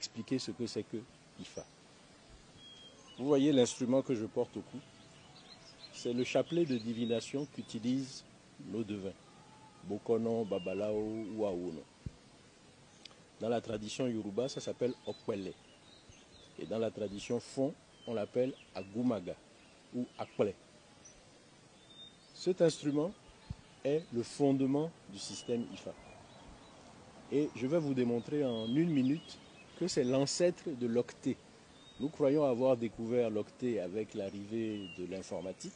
expliquer ce que c'est que IFA. Vous voyez l'instrument que je porte au cou? C'est le chapelet de divination qu'utilisent nos devins, Bokono, Babalao ou Aono. Dans la tradition Yoruba, ça s'appelle Okwele. Et dans la tradition Fon, on l'appelle Agumaga ou Akple. Cet instrument est le fondement du système IFA. Et je vais vous démontrer en 1 minute que c'est l'ancêtre de l'octet. Nous croyons avoir découvert l'octet avec l'arrivée de l'informatique,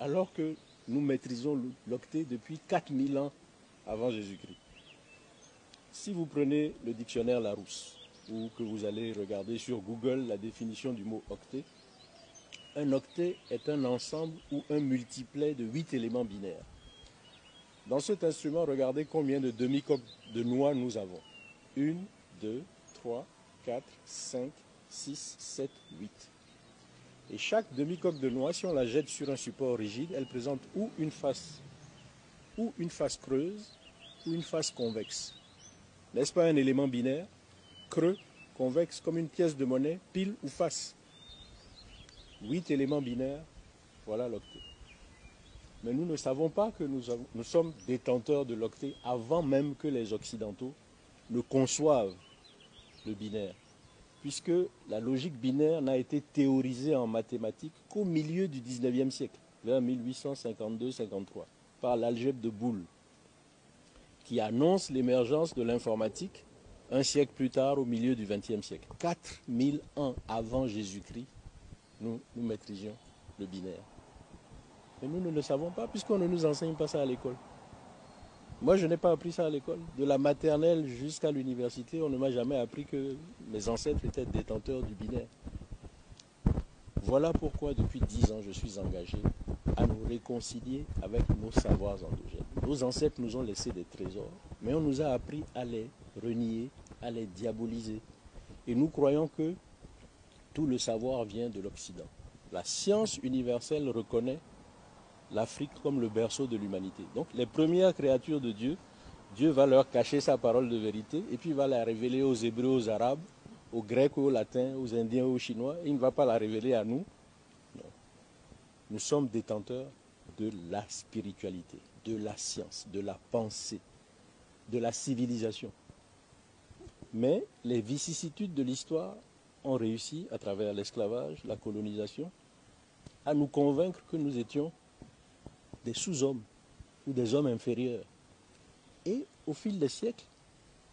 alors que nous maîtrisons l'octet depuis 4000 ans avant Jésus-Christ. Si vous prenez le dictionnaire Larousse, ou que vous allez regarder sur Google la définition du mot octet, un octet est un ensemble ou un multiplet de 8 éléments binaires. Dans cet instrument, regardez combien de demi-coques de noix nous avons. 1, 2, 3, 4, 5, 6, 7, 8. Et chaque demi-coque de noix, si on la jette sur un support rigide, elle présente ou une face creuse, ou une face convexe. N'est-ce pas un élément binaire? Creux, convexe, comme une pièce de monnaie, pile ou face. 8 éléments binaires, voilà l'octet. Mais nous ne savons pas que nous sommes détenteurs de l'octet avant même que les Occidentaux ne conçoivent le binaire. Puisque la logique binaire n'a été théorisée en mathématiques qu'au milieu du 19e siècle, vers 1852-53, par l'algèbre de Boole, qui annonce l'émergence de l'informatique un siècle plus tard, au milieu du 20e siècle. 4000 ans avant Jésus-Christ, nous maîtrisions le binaire. Et nous ne le savons pas, puisqu'on ne nous enseigne pas ça à l'école. Moi, je n'ai pas appris ça à l'école. De la maternelle jusqu'à l'université, on ne m'a jamais appris que mes ancêtres étaient détenteurs du binaire. Voilà pourquoi, depuis 10 ans, je suis engagé à nous réconcilier avec nos savoirs endogènes. Nos ancêtres nous ont laissé des trésors, mais on nous a appris à les renier, à les diaboliser. Et nous croyons que tout le savoir vient de l'Occident. La science universelle reconnaît l'Afrique comme le berceau de l'humanité. Donc les premières créatures de Dieu, Dieu va leur cacher sa parole de vérité et puis il va la révéler aux Hébreux, aux Arabes, aux Grecs, aux Latins, aux Indiens, aux Chinois. Et il ne va pas la révéler à nous. Non. Nous sommes détenteurs de la spiritualité, de la science, de la pensée, de la civilisation. Mais les vicissitudes de l'histoire ont réussi, à travers l'esclavage, la colonisation, à nous convaincre que nous étions des sous-hommes ou des hommes inférieurs. Et au fil des siècles,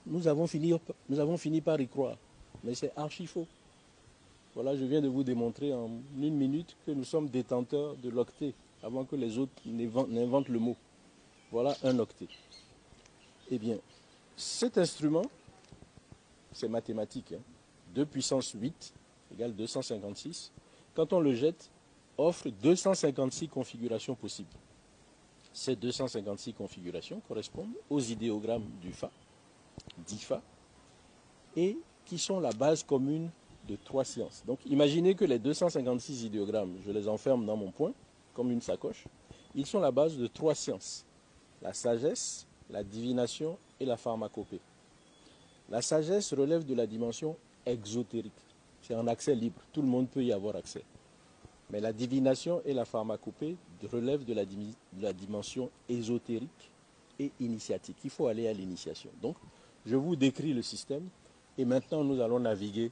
nous avons fini par y croire. Mais c'est archi faux. Voilà, je viens de vous démontrer en 1 minute que nous sommes détenteurs de l'octet, avant que les autres n'inventent le mot. Voilà un octet. Eh bien, cet instrument, c'est mathématique. 2 puissance 8 égale 256. Quand on le jette, offre 256 configurations possibles. Ces 256 configurations correspondent aux idéogrammes du Fa, d'IFA, et qui sont la base commune de 3 sciences. Donc imaginez que les 256 idéogrammes, je les enferme dans mon poing, comme une sacoche. Ils sont la base de 3 sciences, la sagesse, la divination et la pharmacopée. La sagesse relève de la dimension exotérique. C'est en accès libre, tout le monde peut y avoir accès. Mais la divination et la pharmacopée relèvent de la dimension ésotérique et initiatique. Il faut aller à l'initiation. Donc, je vous décris le système et maintenant nous allons naviguer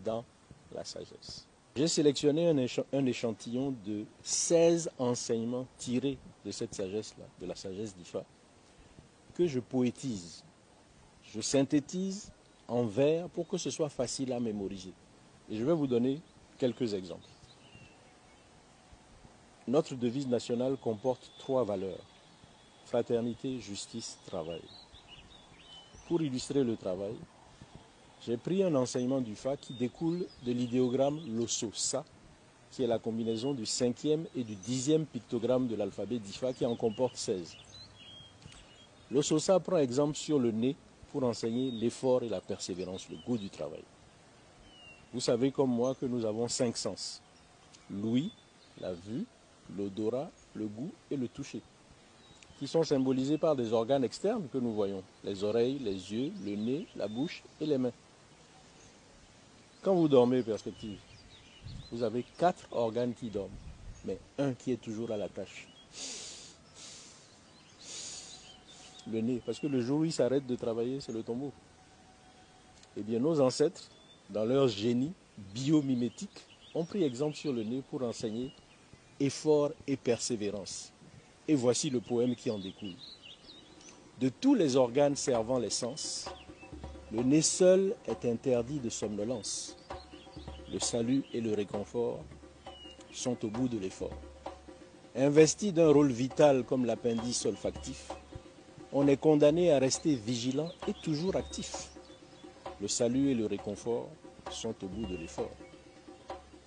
dans la sagesse. J'ai sélectionné un échantillon de 16 enseignements tirés de cette sagesse-là, de la sagesse d'IFA, que je poétise. Je synthétise en vers pour que ce soit facile à mémoriser. Et je vais vous donner quelques exemples. Notre devise nationale comporte 3 valeurs: fraternité, justice, travail. Pour illustrer le travail, j'ai pris un enseignement du Fa qui découle de l'idéogramme Losso-Sa, qui est la combinaison du 5e et du 10e pictogramme de l'alphabet d'IFA qui en comporte 16. Losso-Sa prend exemple sur le nez pour enseigner l'effort et la persévérance, le goût du travail. Vous savez comme moi que nous avons 5 sens: l'ouïe, la vue, l'odorat, le goût et le toucher, qui sont symbolisés par des organes externes que nous voyons: les oreilles, les yeux, le nez, la bouche et les mains. Quand vous dormez, perspective, vous avez 4 organes qui dorment, mais un qui est toujours à la tâche. Le nez, parce que le jour où il s'arrête de travailler, c'est le tombeau. Eh bien, nos ancêtres, dans leur génie biomimétique, ont pris exemple sur le nez pour enseigner effort et persévérance. Et voici le poème qui en découle. De tous les organes servant les sens, le nez seul est interdit de somnolence. Le salut et le réconfort sont au bout de l'effort. Investi d'un rôle vital comme l'appendice olfactif, on est condamné à rester vigilant et toujours actif. Le salut et le réconfort sont au bout de l'effort.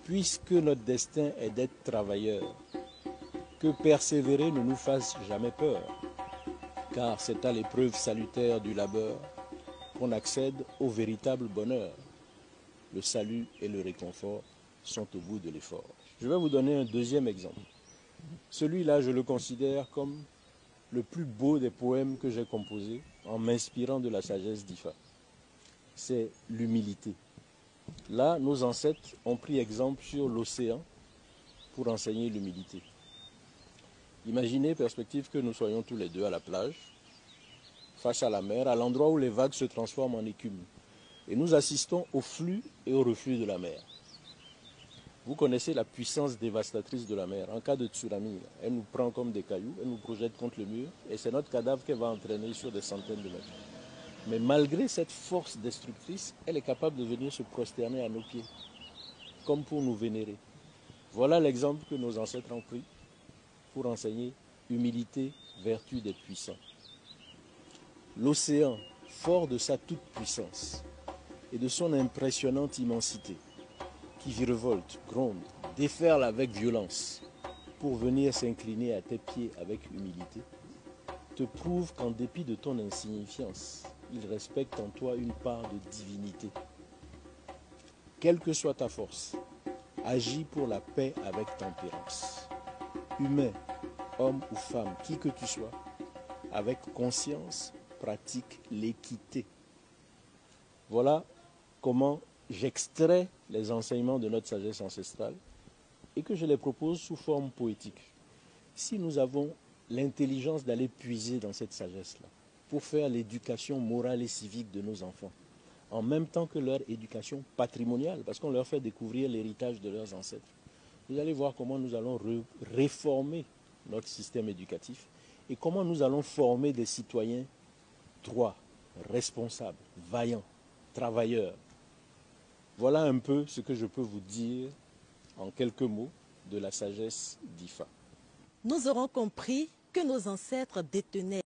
Puisque notre destin est d'être travailleurs, que persévérer ne nous fasse jamais peur, car c'est à l'épreuve salutaire du labeur qu'on accède au véritable bonheur. Le salut et le réconfort sont au bout de l'effort. Je vais vous donner un deuxième exemple. Celui-là, je le considère comme le plus beau des poèmes que j'ai composés en m'inspirant de la sagesse d'Ifa. C'est l'humilité. Là, nos ancêtres ont pris exemple sur l'océan pour enseigner l'humilité. Imaginez, perspective, que nous soyons tous les deux à la plage, face à la mer, à l'endroit où les vagues se transforment en écume. Et nous assistons au flux et au reflux de la mer. Vous connaissez la puissance dévastatrice de la mer. En cas de tsunami, elle nous prend comme des cailloux, elle nous projette contre le mur, et c'est notre cadavre qu'elle va entraîner sur des centaines de mètres. Mais malgré cette force destructrice, elle est capable de venir se prosterner à nos pieds, comme pour nous vénérer. Voilà l'exemple que nos ancêtres ont pris pour enseigner humilité, vertu des puissants. L'océan, fort de sa toute-puissance et de son impressionnante immensité, qui virevolte, gronde, déferle avec violence pour venir s'incliner à tes pieds avec humilité, te prouve qu'en dépit de ton insignifiance, il respecte en toi une part de divinité. Quelle que soit ta force, agis pour la paix avec tempérance. Humain, homme ou femme, qui que tu sois, avec conscience, pratique l'équité. Voilà comment j'extrais les enseignements de notre sagesse ancestrale et que je les propose sous forme poétique. Si nous avons l'intelligence d'aller puiser dans cette sagesse-là pour faire l'éducation morale et civique de nos enfants, en même temps que leur éducation patrimoniale, parce qu'on leur fait découvrir l'héritage de leurs ancêtres, vous allez voir comment nous allons réformer notre système éducatif et comment nous allons former des citoyens droits, responsables, vaillants, travailleurs. Voilà un peu ce que je peux vous dire en quelques mots de la sagesse d'Ifa. Nous aurons compris que nos ancêtres détenaient